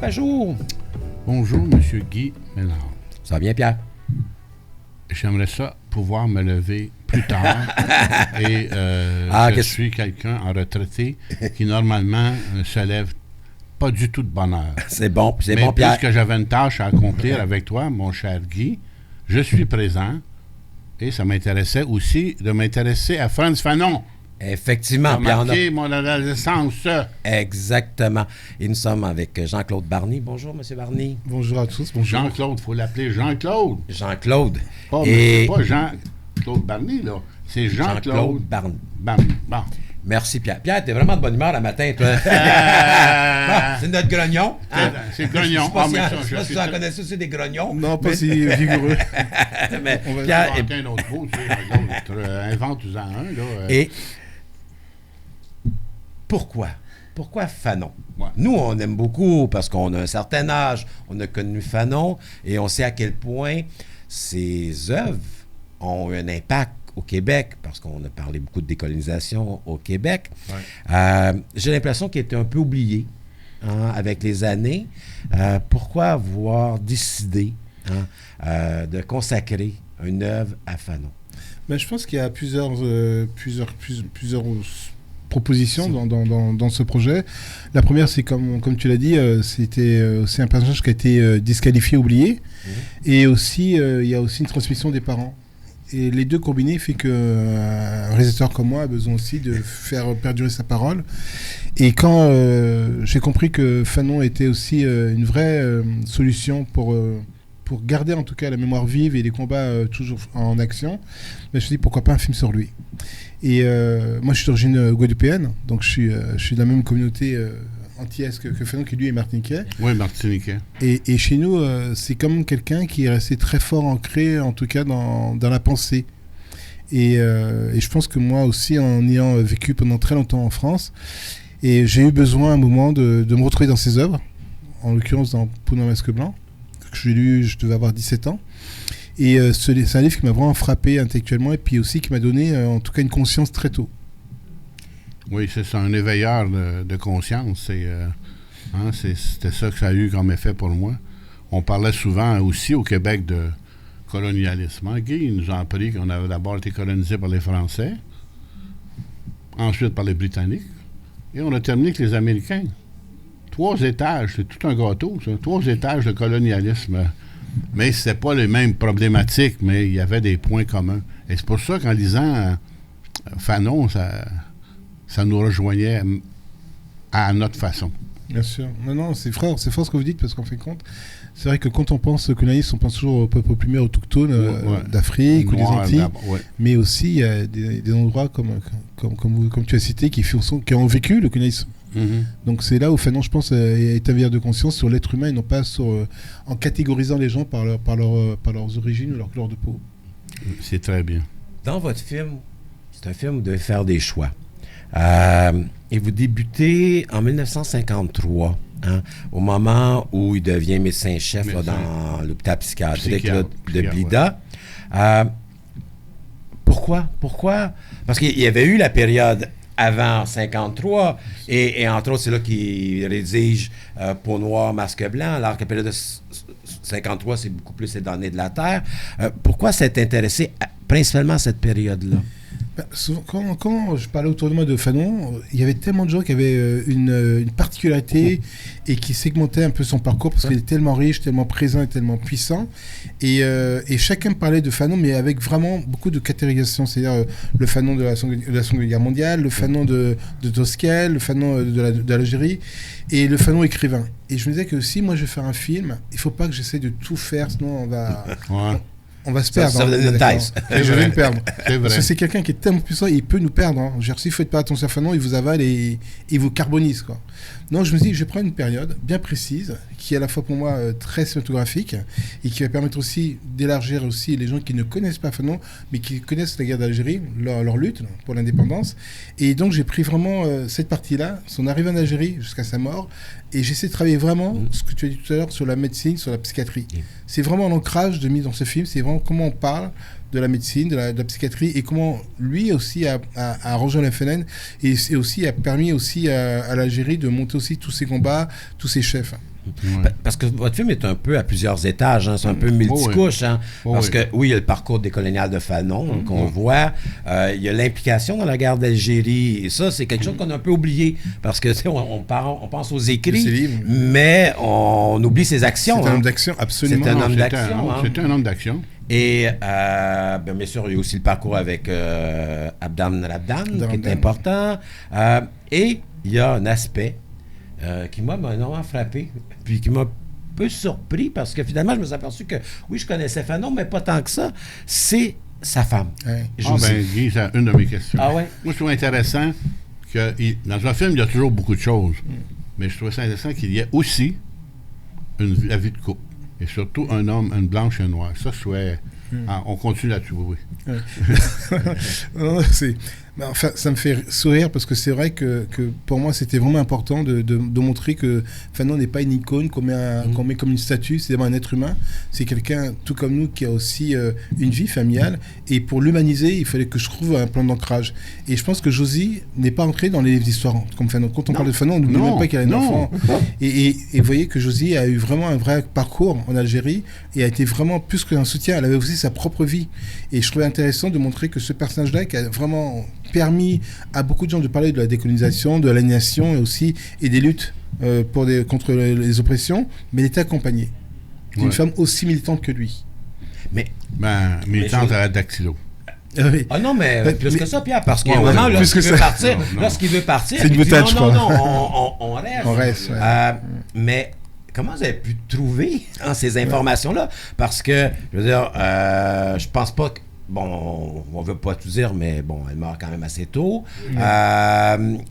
Pajot. Bonjour, M. Guy Ménard. Ça va bien, Pierre? J'aimerais ça pouvoir me lever plus tard. Et je suis quelqu'un en retraité qui, normalement, se lève pas du tout de bonne heure. C'est bon, Pierre. Mais puisque j'avais une tâche à accomplir avec toi, mon cher Guy, je suis présent. Et ça m'intéressait aussi de m'intéresser à Frantz Fanon. Effectivement. Qui a marqué mon adolescence. Exactement. Et nous sommes avec Jean-Claude Barny. Bonjour, M. Barny. Bonjour à tous. Bonjour. Jean-Claude, il faut l'appeler Jean-Claude. Jean-Claude. Pas Jean-Claude Barny, là. C'est Jean-Claude Barny. Bon. Merci, Pierre. Pierre, t'es vraiment de bonne humeur le matin, toi. Bon, c'est notre grognon. C'est le grognon. Je sais pas si vous en connaissez aussi des grognons. Non, pas si vigoureux. Mais on va Pierre, inventer un autre mot. Invente-en un. Là. Et pourquoi? Pourquoi Fanon? Ouais. Nous, on aime beaucoup parce qu'on a un certain âge, on a connu Fanon et on sait à quel point ses œuvres ont eu un impact au Québec, parce qu'on a parlé beaucoup de décolonisation au Québec. Ouais. J'ai l'impression qu'il était un peu oublié avec les années. Pourquoi avoir décidé de consacrer une œuvre à Fanon? Ben, je pense qu'il y a plusieurs propositions dans ce projet. La première, c'est comme tu l'as dit, c'était aussi un personnage qui a été disqualifié, oublié. Et aussi, il y a aussi une transmission des parents. Et les deux combinés fait qu'un réalisateur comme moi a besoin aussi de faire perdurer sa parole. Et quand j'ai compris que Fanon était aussi une vraie solution pour garder en tout cas la mémoire vive et les combats toujours en action, ben, je me suis dit pourquoi pas un film sur lui. Et moi je suis d'origine guadeloupéenne, donc je suis de la même communauté antillaise que Fanon, qui lui est martiniquais. Oui, martiniquais. Et chez nous, c'est comme quelqu'un qui est resté très fort ancré, en tout cas dans la pensée. Et je pense que moi aussi, en ayant vécu pendant très longtemps en France, et j'ai eu besoin à un moment de me retrouver dans ses œuvres, en l'occurrence dans Poudre Masque Blanc, que j'ai lu, je devais avoir 17 ans. Et c'est un livre qui m'a vraiment frappé intellectuellement et puis aussi qui m'a donné en tout cas une conscience très tôt. Oui, c'est un éveilleur de conscience. C'était ça que ça a eu comme effet pour moi. On parlait souvent aussi au Québec de colonialisme. Guy, il nous a appris qu'on avait d'abord été colonisé par les Français, ensuite par les Britanniques, et on a terminé avec les Américains. 3 étages, c'est tout un gâteau, ça. 3 étages de colonialisme. Mais c'était pas les mêmes problématiques, mais il y avait des points communs. Et c'est pour ça qu'en lisant Fanon, ça nous rejoignait à notre façon. Bien sûr. Non, c'est fort ce que vous dites, parce qu'en fin de compte, c'est vrai que quand on pense au colonialisme, on pense toujours au peuple primaire autochtone d'Afrique ou des Antilles, mais aussi il y a des endroits comme tu as cité qui ont vécu le colonialisme. Donc c'est là où Fanon, je pense, est un veilleur de conscience sur l'être humain et non pas en catégorisant les gens par leurs origines ou leur couleur de peau. C'est très bien. Dans votre film, c'est un film où vous devez faire des choix. Et vous débutez en 1953, au moment où il devient médecin-chef dans l'hôpital psychiatrique de Blida. Ouais. Pourquoi? Parce qu'il y avait eu la période avant 53, et entre autres, c'est là qu'il rédige Peau noire, masque blanc, alors que la période de 53, c'est beaucoup plus les données de la Terre. Pourquoi s'être intéressé principalement à cette période-là? Souvent, quand je parlais autour de moi de Fanon, il y avait tellement de gens qui avaient une particularité et qui segmentaient un peu son parcours parce qu'il est tellement riche, tellement présent et tellement puissant. Et chacun parlait de Fanon, mais avec vraiment beaucoup de catégorisation. C'est-à-dire le Fanon de la Seconde Guerre mondiale, le Fanon de Tosquel, le Fanon de l'Algérie et le Fanon écrivain. Et je me disais que si moi je vais faire un film, il ne faut pas que j'essaie de tout faire, sinon on va... On va se perdre. Ça va donner une taille. Je vais me perdre. Parce que c'est quelqu'un qui est tellement puissant, il peut nous perdre. S'il ne fait pas attention à Fanon, il vous avale et il vous carbonise, quoi. Non, je me suis dit, je vais prendre une période bien précise, qui est à la fois pour moi très cinématographique, et qui va permettre aussi d'élargir aussi les gens qui ne connaissent pas Fanon, mais qui connaissent la guerre d'Algérie, leur lutte pour l'indépendance. Et donc, j'ai pris vraiment cette partie-là, son arrivée en Algérie jusqu'à sa mort, et j'essaie de travailler vraiment, ce que tu as dit tout à l'heure, sur la médecine, sur la psychiatrie. C'est vraiment l'ancrage de mise dans ce film, c'est vraiment comment on parle de la médecine, de la psychiatrie, et comment lui aussi a rejoint la FNN et aussi a permis aussi à l'Algérie de monter aussi tous ses combats, tous ses chefs. Parce que votre film est un peu à plusieurs étages, hein, c'est un peu multicouche. Hein, parce que, oui, il y a le parcours décolonial de Fanon qu'on voit. Il y a l'implication dans la guerre d'Algérie. Et ça, c'est quelque chose qu'on a un peu oublié. Parce que, on pense aux écrits, mais on oublie ses actions. C'est un homme d'action, absolument. C'est un homme d'action. C'est un homme d'action. Et bien sûr, il y a aussi le parcours avec Abdam Rabdan, qui est important. Et il y a un aspect qui m'a énormément frappé, puis qui m'a un peu surpris, parce que finalement, je me suis aperçu que, oui, je connaissais Fanon, mais pas tant que ça. C'est sa femme. Guy, c'est une de mes questions. Ah ouais? Moi, je trouve intéressant que dans un film, il y a toujours beaucoup de choses. Mais je trouve ça intéressant qu'il y ait aussi la vie de couple. Et surtout un homme, une blanche et un noir. Ça, je trouvais... on continue là-dessus, oui. Non, enfin, ça me fait sourire parce que c'est vrai que pour moi, c'était vraiment important de montrer que Fanon n'est pas une icône qu'on met comme une statue, c'est vraiment un être humain. C'est quelqu'un, tout comme nous, qui a aussi une vie familiale. Et pour l'humaniser, il fallait que je trouve un plan d'ancrage. Et je pense que Josie n'est pas entrée dans les livres d'histoire comme Fanon. Quand on parle de Fanon, on n'oublie même pas qu'elle a un enfant. Et vous voyez que Josie a eu vraiment un vrai parcours en Algérie et a été vraiment plus qu'un soutien. Elle avait aussi sa propre vie. Et je trouvais intéressant de montrer que ce personnage-là, qui a vraiment permis à beaucoup de gens de parler de la décolonisation, de l'aliénation et des luttes contre les oppressions, mais elle était accompagnée d'une femme aussi militante que lui. Militante à la dactylo. Ah non, mais plus que ça, Pierre, parce qu'à un moment, lorsqu'il veut partir, c'est une boutade, je crois. Non, on reste. On reste, mais comment vous avez pu trouver ces informations-là? Parce que, je veux dire, je pense pas que... Bon, on veut pas tout dire, mais bon, elle meurt quand même assez tôt.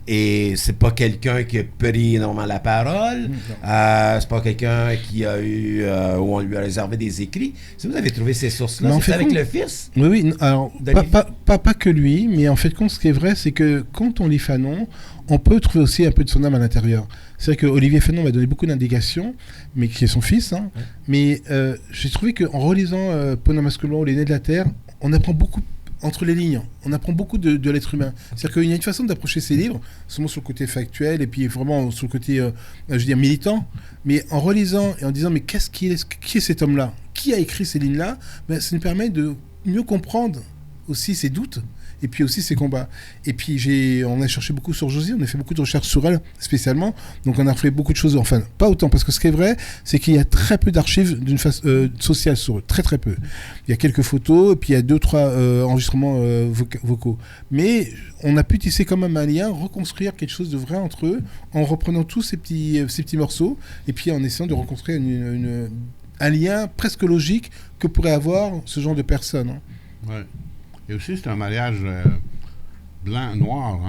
Et c'est pas quelqu'un qui a pris énormément la parole. C'est pas quelqu'un qui a eu... où on lui a réservé des écrits. Si vous avez trouvé ces sources-là, c'est avec le fils? Oui. Alors, pas que lui, mais en fait, ce qui est vrai, c'est que quand on lit Fanon, on peut trouver aussi un peu de son âme à l'intérieur. C'est-à-dire qu'Olivier Fanon m'a donné beaucoup d'indications, mais qui est son fils. Mais j'ai trouvé qu'en relisant Ponamasculon, Les Nés de la Terre, on apprend beaucoup entre les lignes, on apprend beaucoup de l'être humain. C'est-à-dire qu'il y a une façon d'approcher ces livres, souvent sur le côté factuel et puis vraiment sur le côté, militant, mais en relisant et en disant, mais qui est cet homme-là? Qui a écrit ces lignes-là? Ça nous permet de mieux comprendre aussi ses doutes et puis aussi ses combats. Et puis on a cherché beaucoup sur Josie, on a fait beaucoup de recherches sur elle spécialement, donc on a fait beaucoup de choses, enfin pas autant, parce que ce qui est vrai, c'est qu'il y a très peu d'archives d'une sociales sur eux, très très peu. Il y a quelques photos, et puis il y a 2-3 enregistrements vocaux. Mais on a pu tisser quand même un lien, reconstruire quelque chose de vrai entre eux, en reprenant tous ces petits morceaux, et puis en essayant de reconstruire un lien presque logique que pourrait avoir ce genre de personnes. Ouais. Et aussi, c'est un mariage blanc-noir.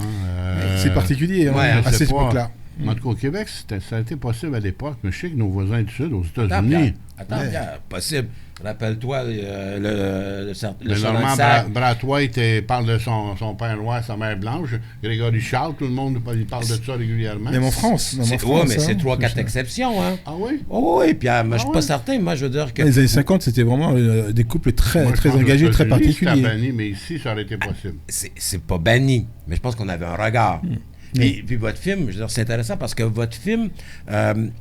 C'est particulier à cette époque-là. En tout cas, au Québec, ça a été possible à l'époque, mais je sais que nos voisins du Sud, aux États-Unis... Attends, Pierre, possible. Rappelle-toi le Normand Brathwaite parle de son père noir, sa mère blanche. Grégory Charles, tout le monde parle de ça régulièrement. Même en France. Oui, mais c'est 3-4 exceptions. Hein. Ah oui? Oui, Pierre, mais je ne suis pas certain. Moi, je veux dire que... Les années 50, c'était vraiment des couples très engagés, très particuliers. C'était banni, mais ici, ça aurait été possible. C'est pas banni, mais je pense qu'on avait un regard. Et puis votre film, je veux dire, c'est intéressant parce que votre film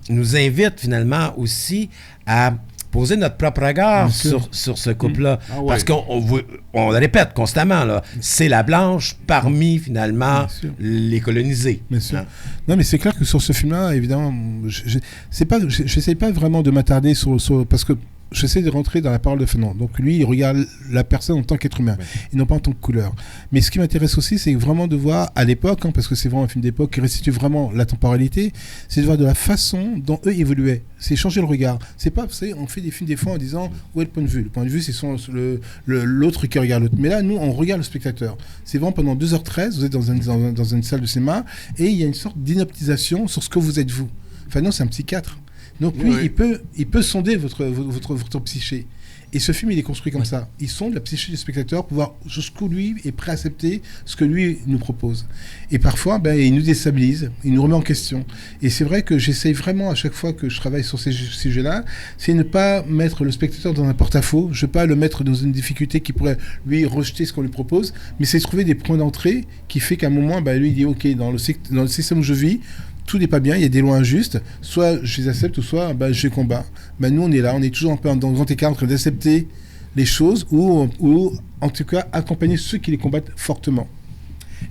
nous invite finalement aussi à poser notre propre regard sur ce couple-là. Parce qu'on le répète constamment, là, c'est la blanche parmi, finalement, les colonisés. Bien sûr. Non, mais c'est clair que sur ce film-là, évidemment, j'essaie pas vraiment de m'attarder sur parce que j'essaie de rentrer dans la parole de Fanon. Donc lui, il regarde la personne en tant qu'être humain, et non pas en tant que couleur. Mais ce qui m'intéresse aussi, c'est vraiment de voir à l'époque, parce que c'est vraiment un film d'époque qui restitue vraiment la temporalité, c'est de voir de la façon dont eux évoluaient. C'est changer le regard. C'est pas, vous savez, on fait des films des fois en disant où est le point de vue. Le point de vue, c'est l'autre qui regarde l'autre. Mais là, nous, on regarde le spectateur. C'est vraiment pendant 2h13, vous êtes dans une salle de cinéma, et il y a une sorte d'inoptisation sur ce que vous êtes vous. Fanon, c'est un psychiatre. Donc lui, il peut sonder votre psyché. Et ce film, il est construit comme ça. Il sonde la psyché du spectateur pour voir jusqu'où lui est prêt à accepter ce que lui nous propose. Et parfois, il nous déstabilise, il nous remet en question. Et c'est vrai que j'essaye vraiment, à chaque fois que je travaille sur ces sujets-là, c'est ne pas mettre le spectateur dans un porte-à-faux. Je ne veux pas le mettre dans une difficulté qui pourrait, lui, rejeter ce qu'on lui propose, mais c'est trouver des points d'entrée qui fait qu'à un moment, lui, il dit, OK, dans le système où je vis, tout n'est pas bien, il y a des lois injustes, soit je les accepte, ou soit je les combats. Nous, on est là, on est toujours un peu dans le grand écart entre d'accepter les choses ou en tout cas accompagner ceux qui les combattent fortement.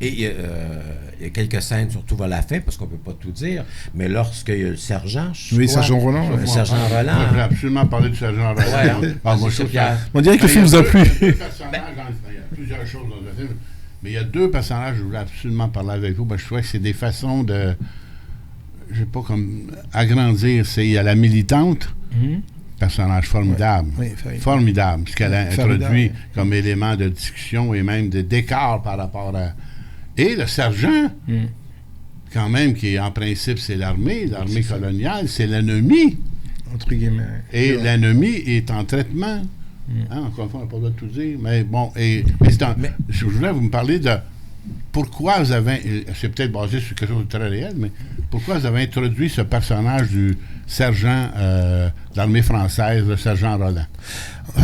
Et il y a quelques scènes, surtout vers la fin, parce qu'on ne peut pas tout dire, mais lorsqu'il y a le sergent... Sergent Roland. Le sergent Roland. Moi, je voulais absolument parler du sergent Roland. Ouais, moi, je trouve on dirait que le film vous a plu. Il y a plusieurs choses dans le film, mais il y a deux personnages que je voulais absolument parler avec vous. Je trouvais que c'est des façons de... Je sais pas, comme agrandir. Il y a la militante... Personnage formidable. Formidable, ce qu'elle a introduit comme élément de discussion et même de d'écart par rapport à... Et le sergent, quand même, qui en principe, c'est l'armée coloniale, c'est l'ennemi. Entre guillemets. Et l'ennemi est en traitement. Encore une fois, on n'a pas le droit de tout dire. Mais bon, je voulais vous me parler de pourquoi vous avez... C'est peut-être basé sur quelque chose de très réel, mais pourquoi vous avez introduit ce personnage du sergent de l'armée française, le sergent Roland?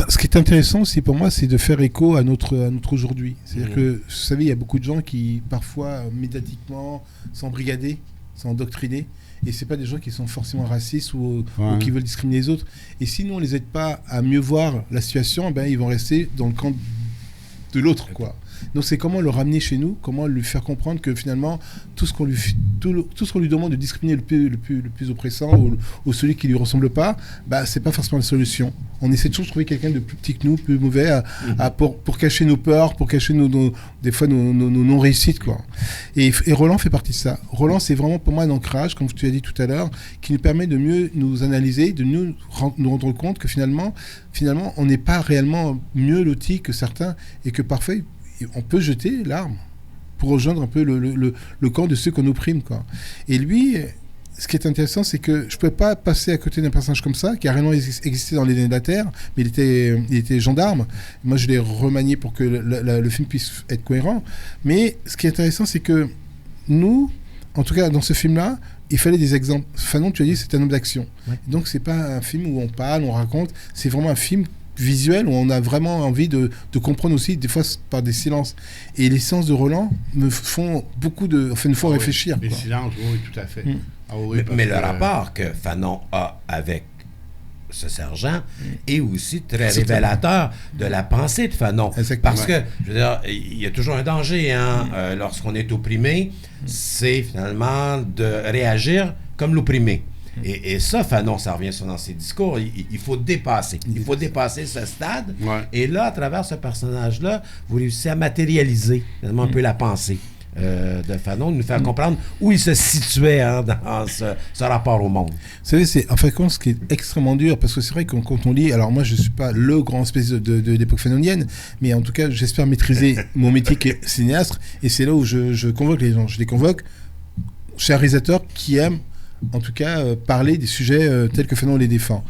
Ce qui est intéressant aussi pour moi, c'est de faire écho à notre aujourd'hui. C'est-à-dire que, vous savez, il y a beaucoup de gens qui, parfois, médiatiquement, sont brigadés, sont endoctrinés. Et ce pas des gens qui sont forcément racistes ou qui veulent discriminer les autres. Et si nous, on ne les aide pas à mieux voir la situation, ils vont rester dans le camp de l'autre, quoi. Donc c'est comment le ramener chez nous, comment lui faire comprendre que finalement tout ce qu'on lui demande de discriminer le plus oppressant ou celui qui lui ressemble pas, c'est pas forcément la solution. On essaie toujours de trouver quelqu'un de plus petit que nous, plus mauvais, pour cacher nos peurs, pour cacher des fois nos non-réussites, quoi. Et Roland fait partie de ça. Roland, c'est vraiment pour moi un ancrage, comme tu as dit tout à l'heure, qui nous permet de mieux nous analyser, de nous rendre compte que finalement on n'est pas réellement mieux lotis que certains et que parfois on peut jeter l'arme pour rejoindre un peu le camp de ceux qu'on opprime, quoi. Et lui, ce qui est intéressant, c'est que je ne pouvais pas passer à côté d'un personnage comme ça, qui a réellement existé dans les années de la Terre, mais il était gendarme. Moi, je l'ai remanié pour que le film puisse être cohérent. Mais ce qui est intéressant, c'est que nous, en tout cas dans ce film-là, il fallait des exemples. Fanon, tu as dit, c'est un homme d'action. Ouais. Donc, c'est pas un film où on parle, on raconte. C'est vraiment un film visuel où on a vraiment envie de comprendre aussi, des fois par des silences. Et les séances de Roland me font nous font réfléchir. Les silences, oui, tout à fait. Mais le rapport que Fanon a avec ce sergent est aussi très révélateur de la pensée de Fanon. Exactement. Parce que, je veux dire, il y a toujours un danger, lorsqu'on est opprimé, c'est finalement de réagir comme l'opprimé. Et ça, Fanon, ça revient souvent dans ses discours, il faut dépasser. Il faut dépasser ce stade. Ouais. Et là, à travers ce personnage-là, vous réussissez à matérialiser finalement un peu la pensée de Fanon, de nous faire comprendre où il se situait dans ce rapport au monde. Vous savez, c'est en fait ce qui est extrêmement dur, parce que c'est vrai que quand on lit, alors moi je ne suis pas le grand spécialiste de l'époque fanonienne, mais en tout cas j'espère maîtriser mon métier qui est cinéaste, et c'est là où je convoque les gens. Je les convoque chez un réalisateur qui aime en tout cas parler des sujets tels que Fanon les défend.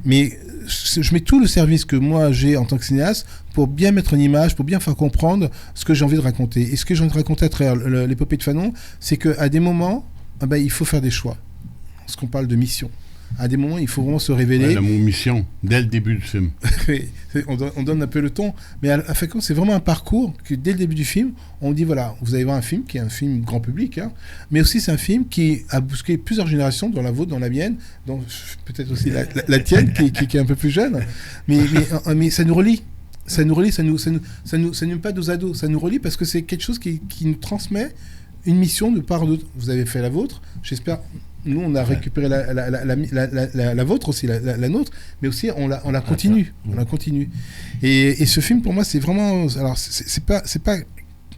Mais je mets tout le service que moi j'ai en tant que cinéaste pour bien mettre en image, pour bien faire comprendre ce que j'ai envie de raconter. Et ce que j'ai envie de raconter à travers l'épopée de Fanon, c'est qu'à des moments, il faut faire des choix. Parce qu'on parle de mission. À des moments, il faut vraiment se révéler. Le mot mission, dès le début du film. on donne un peu le ton, mais à fin de compte, c'est vraiment un parcours que dès le début du film, on dit voilà, vous allez voir un film qui est un film grand public, mais aussi c'est un film qui a bousculé plusieurs générations, dans la vôtre, dans la mienne, donc peut-être aussi la tienne qui est un peu plus jeune, mais ça nous relie. Ça nous relie, ça nous pas dos à dos, ça nous relie parce que c'est quelque chose qui nous transmet une mission de part d'autre. Vous avez fait la vôtre, j'espère. Nous, on a récupéré la vôtre aussi, la nôtre, mais aussi on la continue. On la continue. Et ce film, pour moi, c'est vraiment... Alors, c'est pas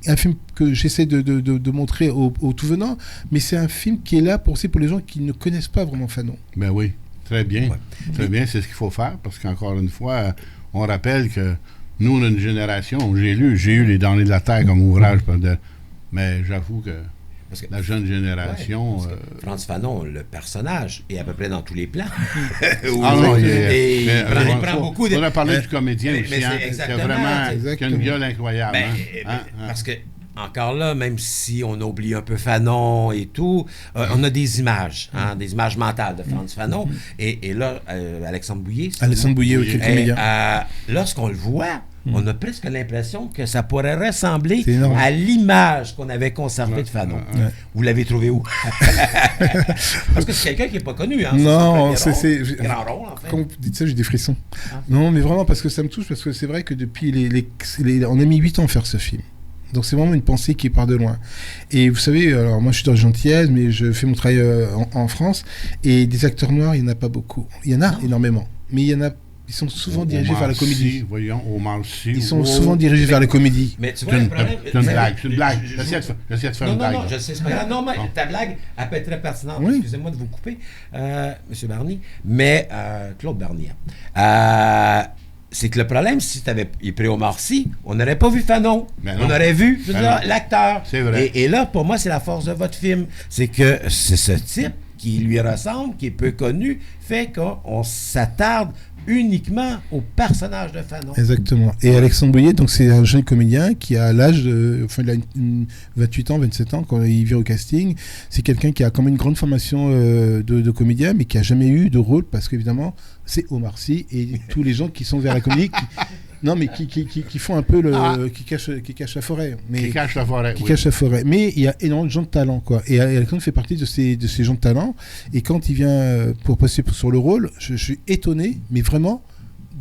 un film que j'essaie de montrer aux tout venants, mais c'est un film qui est là pour les gens qui ne connaissent pas vraiment Fanon. Ben oui, très bien. Ouais. Très bien, c'est ce qu'il faut faire, parce qu'encore une fois, on rappelle que nous, on a une génération, j'ai eu Les Damnés de la Terre comme ouvrage, mais j'avoue que parce que la jeune génération... Frantz Fanon, le personnage, est à peu près dans tous les plans. Il prend beaucoup de... On a parlé du comédien aussi, c'est vraiment qui a une gueule incroyable. Parce que, encore là, même si on oublie un peu Fanon et tout, on a des images, des images mentales de Frantz Fanon. Et là, Alexandre Bouillet... Alexandre Bouillet, qui est comédien. Lorsqu'on le voit, On a presque l'impression que ça pourrait ressembler C'est énorme. à l'image qu'on avait conservée de Fanon. Ouais. Vous l'avez trouvé où? Parce que c'est quelqu'un qui n'est pas connu. Hein, Non, c'est c'est grand rôle, en fait. quand vous dites ça, j'ai des frissons. Ah. Non, mais vraiment parce que ça me touche, parce que c'est vrai que depuis on a mis 8 ans à faire ce film. Donc c'est vraiment une pensée qui part de loin. Et vous savez, alors moi je suis d'origine antillaise, mais je fais mon travail en France, et des acteurs noirs, il n'y en a pas beaucoup. Il y en a énormément, mais ils sont souvent dirigés vers la comédie. Voyons, Omar Sy. Ils sont souvent dirigés vers la comédie. Mais tu vois, le problème... C'est une blague, c'est une blague. J'essaie de faire une blague. Non, je sais, c'est pas grave. Non, mais ta blague, elle peut être très pertinente. Oui. Excusez-moi de vous couper, M. Barny, mais Claude Barny. C'est que le problème, si tu avais pris Omar Sy, on n'aurait pas vu Fanon. On aurait vu l'acteur. C'est vrai. Et là, pour moi, c'est la force de votre film. C'est que c'est ce type qui lui ressemble, qui est peu connu, fait qu'on s'attarde uniquement au personnage de Fanon. Exactement. Et Alexandre Bouillet, donc c'est un jeune comédien qui a l'âge de, enfin, il a 28 ans, 27 ans quand il vient au casting. C'est quelqu'un qui a quand même une grande formation de comédien, mais qui a jamais eu de rôle parce qu'évidemment c'est Omar Sy et tous les gens qui sont vers la comédie. Non, mais qui font un peu qui cachent la forêt. Mais, qui cache la forêt. Qui cache la forêt. Mais il y a énormément de gens de talent, quoi. Et Alexandre fait partie de ces gens de talent. Et quand il vient pour passer sur le rôle, je suis étonné, mais vraiment,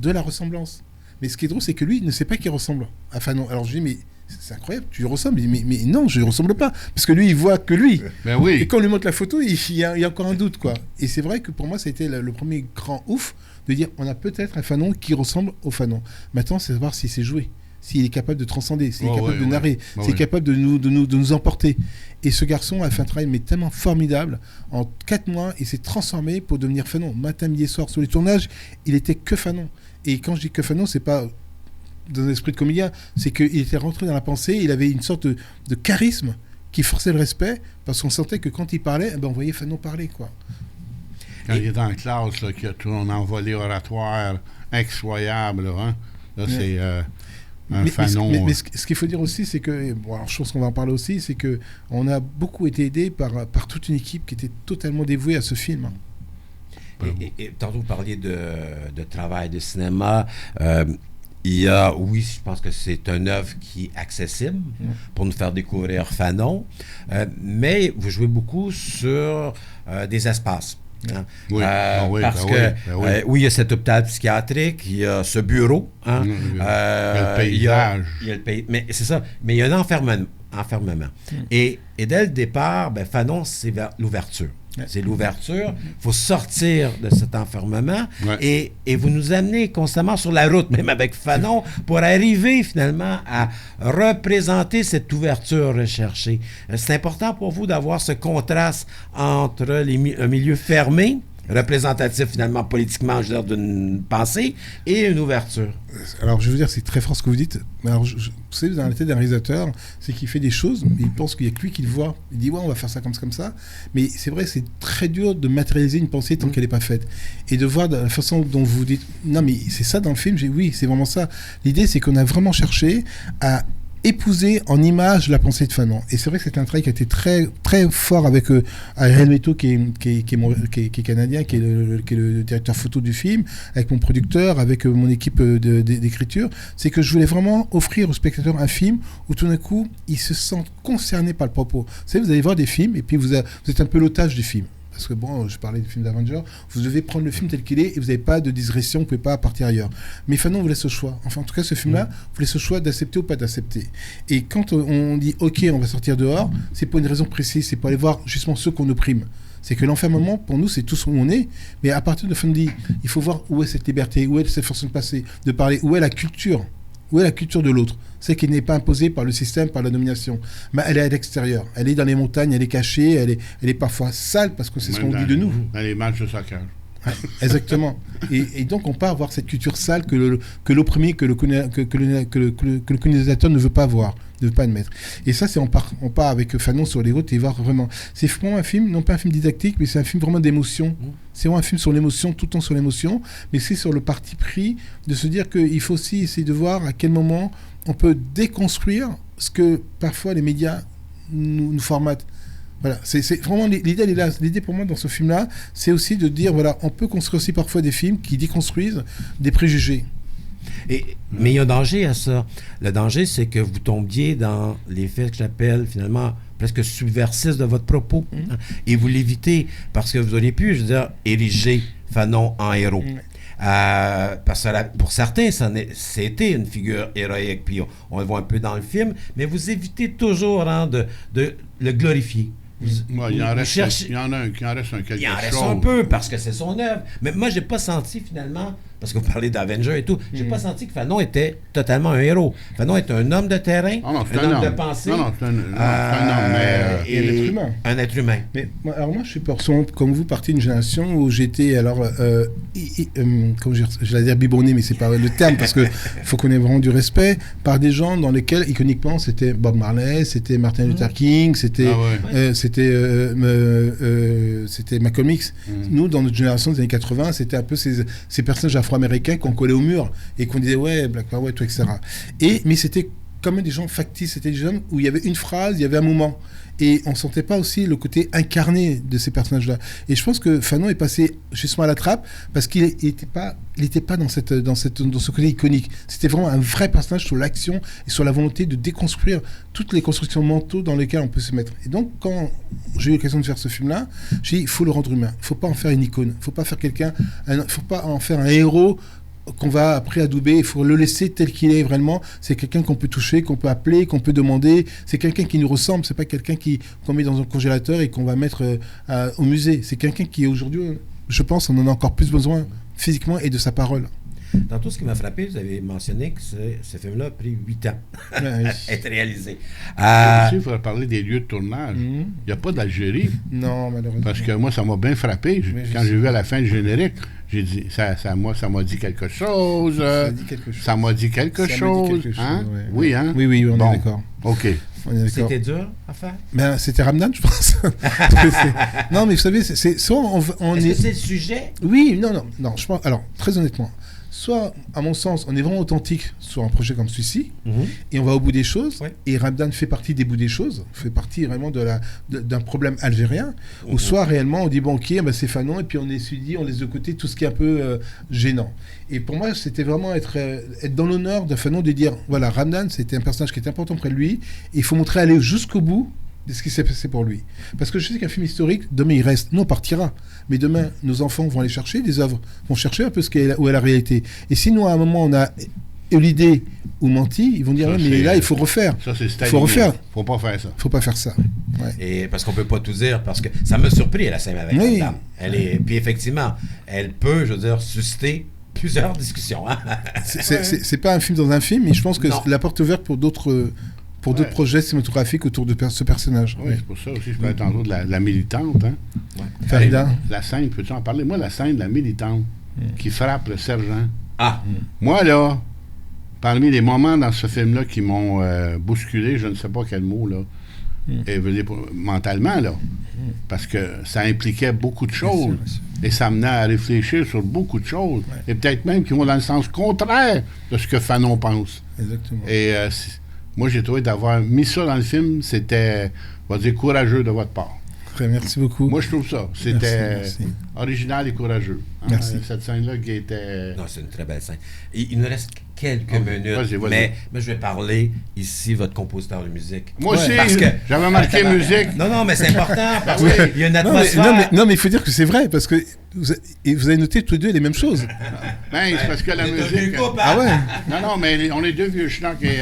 de la ressemblance. Mais ce qui est drôle, c'est que lui, il ne sait pas qu'il ressemble à Fanon. Alors je lui dis, mais c'est incroyable, tu lui ressembles. Il dit, mais non, je ne lui ressemble pas. Parce que lui, il voit que lui. Ben oui. Et quand on lui montre la photo, il y a encore un doute, quoi. Et c'est vrai que pour moi, ça a été le premier grand ouf de dire on a peut-être un Fanon qui ressemble au Fanon. Maintenant, c'est de voir s'il sait jouer, s'il est capable de transcender, s'il est capable de narrer, s'il est capable de nous emporter. Et ce garçon a fait un travail mais tellement formidable. En 4 mois, il s'est transformé pour devenir Fanon. Matin, midi et soir, sur les tournages, il était que Fanon. Et quand je dis que Fanon, c'est pas dans un esprit de comédien, c'est qu'il était rentré dans la pensée, il avait une sorte de charisme qui forçait le respect, parce qu'on sentait que quand il parlait, on voyait Fanon parler, quoi. Quand il est en classe, là, qu'il a tout un envolé oratoire incroyable, là, c'est un Fanon. Mais ce qu'il faut dire aussi, c'est que, bon, alors, je pense qu'on va en parler aussi, c'est qu'on a beaucoup été aidé par toute une équipe qui était totalement dévouée à ce film. Et tantôt, vous parliez de travail de cinéma. Il y a, oui, je pense que c'est une œuvre qui est accessible pour nous faire découvrir Fanon, mais vous jouez beaucoup sur des espaces. Hein? Oui. Parce que oui, il y a cet hôpital psychiatrique, il y a ce bureau, hein? Il y a le paysage. Il y a le pays, mais c'est ça. Mais il y a un enfermement. Et dès le départ, Fanon, c'est vers l'ouverture. C'est l'ouverture. Il faut sortir de cet enfermement et vous nous amenez constamment sur la route, même avec Fanon, pour arriver finalement à représenter cette ouverture recherchée. C'est important pour vous d'avoir ce contraste entre un milieu fermé, représentatif finalement politiquement, je veux dire, d'une pensée, et une ouverture. Alors je veux dire, c'est très fort ce que vous dites. Alors vous savez, dans la tête d'un réalisateur, c'est qu'il fait des choses, il pense qu'il n'y a que lui qui le voit. Il dit ouais, on va faire ça comme ça. Mais c'est vrai, c'est très dur de matérialiser une pensée tant qu'elle n'est pas faite. Et de voir la façon dont vous dites, non mais c'est ça dans le film, oui, c'est vraiment ça. L'idée, c'est qu'on a vraiment cherché à épouser en image la pensée de Fanon. Et c'est vrai que c'est un travail qui a été très, très fort avec Ariel Meto, qui est canadien, qui est le directeur photo du film, avec mon producteur, avec mon équipe d'écriture. C'est que je voulais vraiment offrir aux spectateurs un film où tout d'un coup, ils se sentent concernés par le propos. Vous savez, vous allez voir des films et puis vous êtes un peu l'otage du film. Parce que bon, je parlais du film d'Avengers, vous devez prendre le film tel qu'il est et vous n'avez pas de digression, vous ne pouvez pas partir ailleurs. Mais Fanon vous laisse le choix. Enfin, en tout cas, ce film-là, vous laisse le choix d'accepter ou pas d'accepter. Et quand on dit « Ok, on va sortir dehors », c'est pour une raison précise, c'est pour aller voir justement ceux qu'on opprime. C'est que l'enfermement, pour nous, c'est tout ce où on est. Mais à partir de Fanon dit, il faut voir où est cette liberté, où est cette façon de passer, de parler, où est la culture. Où est la culture de l'autre? C'est qui n'est pas imposée par le système, par la domination. Mais elle est à l'extérieur. Elle est dans les montagnes, elle est cachée, elle est parfois sale parce que c'est ce qu'on dit de nous. Dans les matchs de soccer. Ouais, exactement. Et donc on part voir cette culture sale que l'opprimé, que le colonisateur ne veut pas voir, ne veut pas admettre. Et ça, c'est on part avec Fanon sur les routes et voir vraiment. C'est vraiment un film, non pas un film didactique, mais c'est un film vraiment d'émotion. C'est vraiment un film sur l'émotion, tout le temps sur l'émotion, mais c'est sur le parti pris de se dire qu'il faut aussi essayer de voir à quel moment on peut déconstruire ce que parfois les médias nous formatent. Voilà, c'est vraiment l'idée, elle est là. L'idée pour moi dans ce film-là, c'est aussi de dire, voilà, on peut construire aussi parfois des films qui déconstruisent des préjugés. Mais il y a un danger à ça. Le danger, c'est que vous tombiez dans les faits que j'appelle finalement presque subversifs de votre propos. Hein, et vous l'évitez parce que vous auriez pu, je veux dire, ériger Fanon en héros. Parce que pour certains, c'était une figure héroïque, puis on le voit un peu dans le film, mais vous évitez toujours de le glorifier. Il en reste un quelque chose. Il en reste un peu parce que c'est son œuvre. Mais moi, j'ai pas senti finalement, parce que vous parlez d'Avenger et tout, j'ai pas senti que Fanon était totalement un héros. Fanon est un homme de terrain, un homme de pensée. Non, c'est un homme, mais... Et un être humain. Un être humain. Mais moi, je suis comme vous, partie d'une génération où j'étais, comment je vais dire biberonné, mais c'est pas le terme, parce que faut qu'on ait vraiment du respect, par des gens dans lesquels, iconiquement, c'était Bob Marley, c'était Martin Luther King, c'était Malcolm X. Nous, dans notre génération des années 80, c'était un peu ces personnages afro-américains qu'on collait au mur et qu'on disait Black Power, tout, etc. Mais c'était quand même des gens factices, c'était des gens où il y avait une phrase, il y avait un moment. Et on ne sentait pas aussi le côté incarné de ces personnages-là. Et je pense que Fanon est passé justement à la trappe parce qu'il n'était pas dans ce côté iconique. C'était vraiment un vrai personnage sur l'action et sur la volonté de déconstruire toutes les constructions mentaux dans lesquelles on peut se mettre. Et donc, quand j'ai eu l'occasion de faire ce film-là, j'ai dit, il faut le rendre humain. Il ne faut pas en faire une icône. Il ne faut pas en faire un héros qu'on va après adouber. Il faut le laisser tel qu'il est vraiment. C'est quelqu'un qu'on peut toucher, qu'on peut appeler, qu'on peut demander. C'est quelqu'un qui nous ressemble. C'est pas quelqu'un qu'on met dans un congélateur et qu'on va mettre au musée. C'est quelqu'un qui aujourd'hui, je pense, on en a encore plus besoin physiquement et de sa parole. Dans tout ce qui m'a frappé, vous avez mentionné que ce film-là a pris 8 ans à être réalisé. Il faudrait parler des lieux de tournage. Il n'y a pas d'Algérie. Non, malheureusement. Parce que moi, ça m'a bien frappé. Quand j'ai vu à la fin du générique, j'ai dit, ça m'a dit quelque chose. Ça m'a dit quelque chose. Hein? Ouais. Oui, hein? Oui, on est d'accord. OK. C'était dur à faire? C'était Ramdan, je pense. Non, mais vous savez, c'est soit Est-ce que c'est le sujet? Oui, non, je pense... Alors, très honnêtement, soit, à mon sens, on est vraiment authentique sur un projet comme celui-ci, et on va au bout des choses, et Ramdan fait partie des bouts des choses, fait partie vraiment d'un problème algérien, ou soit réellement on dit, bon, ok, c'est Fanon, et puis on étudie, on laisse de côté tout ce qui est un peu gênant. Et pour moi, c'était vraiment être dans l'honneur de Fanon de dire, voilà, Ramdan, c'était un personnage qui était important près de lui, et il faut montrer aller jusqu'au bout de ce qui s'est passé pour lui. Parce que je sais qu'un film historique, demain il reste, nous on partira, mais demain nos enfants vont aller chercher des œuvres, vont chercher un peu où est la réalité. Et si nous à un moment on a eu l'idée ou menti, ils vont dire mais là il faut refaire. Ça c'est il faut refaire. Faut pas faire ça. Faut pas faire ça. Ouais. Et parce qu'on peut pas tout dire, parce que ça m'a surpris la scène avec la dame. Puis effectivement, elle peut, je veux dire, susciter plusieurs discussions. Hein? C'est pas un film dans un film, mais je pense que la porte est ouverte pour d'autres projets cinématographiques autour de ce personnage. Oui, c'est pour ça aussi, je parlais tantôt de la militante. Hein? Farida. La scène, peux-tu en parler? Moi, la scène de la militante qui frappe le sergent. Ah! Moi, là, parmi les moments dans ce film-là qui m'ont bousculé, je ne sais pas quel mot, là, et mentalement, là, parce que ça impliquait beaucoup de choses. Et ça menait à réfléchir sur beaucoup de choses. Et peut-être même qui vont dans le sens contraire de ce que Fanon pense. Exactement. Et moi, j'ai trouvé d'avoir mis ça dans le film, c'était, on va dire, courageux de votre part. Merci beaucoup. Moi, je trouve ça. C'était original et courageux. Hein? Merci. Cette scène-là qui était... Non, c'est une très belle scène. Il nous reste quelques minutes, vas-y. mais je vais parler ici, votre compositeur de musique. Moi aussi, parce que, j'avais marqué musique. Non, mais c'est important, parce qu'il y a une atmosphère... Non, mais il faut dire que c'est vrai, parce que vous avez noté tous les deux les mêmes choses. Ben, c'est parce que la musique... Couple, Ah ouais? Non, mais on est deux vieux schnocks et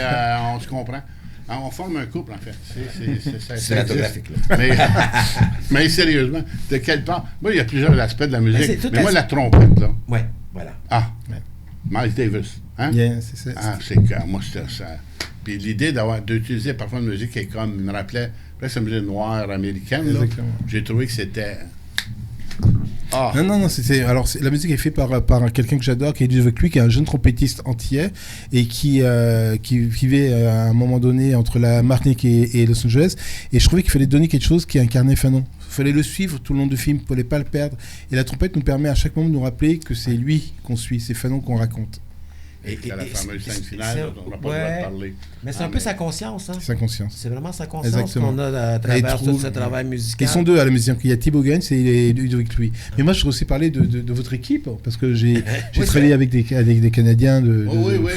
on se comprend. On forme un couple, en fait. C'est cinématographique, là. Mais sérieusement, de quelle part... Moi, il y a plusieurs aspects de la musique. Mais moi, la trompette, là. Oui, voilà. Ah, Miles Davis. Hein? Yeah, c'est ça. Ah, c'est que moi, c'était ça. Puis l'idée d'utiliser parfois une musique qui est comme, me rappelait, presque une musique noire américaine, là. J'ai trouvé que c'était... Ah. Non, c'était... Alors, la musique est faite par quelqu'un que j'adore, qui est du avec lui, qui est un jeune trompettiste antillais, et qui vivait à un moment donné entre la Martinique et Los Angeles. Et je trouvais qu'il fallait donner quelque chose qui incarnait Fanon. Il fallait le suivre tout le long du film, il ne fallait pas le perdre. Et la trompette nous permet à chaque moment de nous rappeler que c'est lui qu'on suit, c'est Fanon qu'on raconte. Et à la fameuse scène finale, on n'a pas le droit de parler. Mais c'est un peu sa conscience. Hein? Sa conscience. C'est vraiment sa conscience qu'on a à travers tout ce travail musical. Ils sont deux à la musique. Il y a Thibaut Gaines et Ludovic Louis. Mais moi, je voudrais aussi parler de votre équipe, parce que j'ai travaillé avec des Canadiens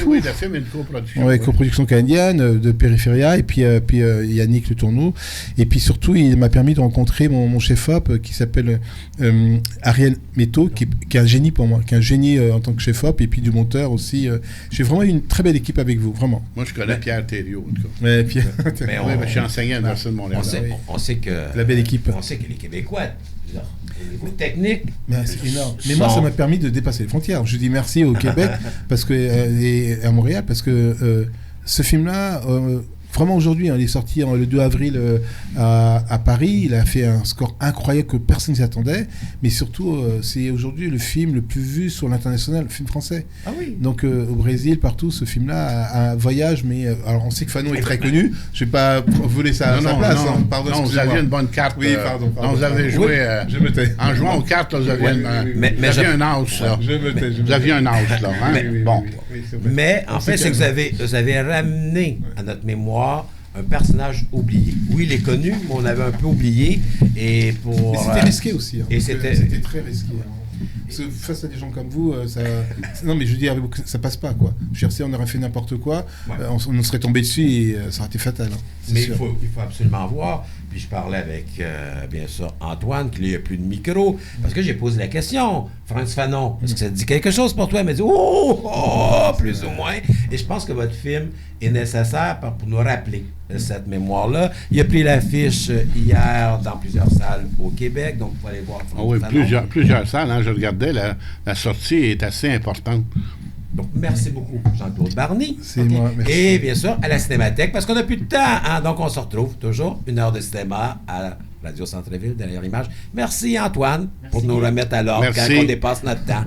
oui, la film est une coproduction. Oui, coproduction canadienne, de Périphéria, et puis Yannick Le Tourneau. Et puis surtout, il m'a permis de rencontrer mon chef-op qui s'appelle Ariel Métaux, qui est un génie pour moi, qui est un génie en tant que chef-op, et puis du monteur aussi. J'ai vraiment eu une très belle équipe avec vous, vraiment. Moi, je connais Pierre Thériault, en tout cas. Mais Pierre... je suis enseignant à l'Université de Montréal. On sait que... La belle équipe. On sait que les Québécois, au niveau technique... C'est énorme. Mais moi, ça m'a permis de dépasser les frontières. Je dis merci au Québec et à Montréal, parce que ce film-là... Vraiment aujourd'hui, il est sorti le 2 avril à Paris. Il a fait un score incroyable que personne ne s'y attendait. Mais surtout, c'est aujourd'hui le film le plus vu sur l'international, le film français. Ah oui. Donc au Brésil, partout, ce film-là a un voyage. Mais alors on sait que Fanon est très connu. Je ne vais pas voler sa place. Pardon, vous aviez une bonne carte. Oui, pardon. Vous avez joué. Je me tais. En jouant aux cartes, vous aviez un house. Là. Je me tais. Vous aviez un house, là. Hein? Bon. Mais en fait, c'est que vous avez ramené à notre mémoire un personnage oublié. Oui, il est connu, mais on avait un peu oublié. Et c'était risqué aussi. Hein, et c'était très risqué. Hein. Parce que face à des gens comme vous, non, mais je veux dire, ça passe pas, quoi. Je veux dire, si on aurait fait n'importe quoi, on nous serait tombé dessus et ça aurait été fatal. Hein, mais il faut absolument voir. Puis je parlais avec, bien sûr, Antoine, qui lui a plus de micro, parce que j'ai posé la question. Frantz Fanon, est-ce que ça te dit quelque chose pour toi? Il m'a dit, plus ou moins. Et je pense que votre film est nécessaire pour nous rappeler cette mémoire-là. Il a pris l'affiche hier dans plusieurs salles au Québec, donc vous pouvez aller voir Frantz Fanon. Plusieurs salles. Hein, je regardais, la sortie est assez importante. Donc, merci beaucoup, Jean-Claude Barny. C'est moi, merci. Et bien sûr, à la Cinémathèque, parce qu'on n'a plus de temps. Hein, donc, on se retrouve toujours 1 heure de cinéma à Radio Centre-Ville, derrière l'image. Merci, Antoine, pour nous remettre à l'ordre quand on dépasse notre temps.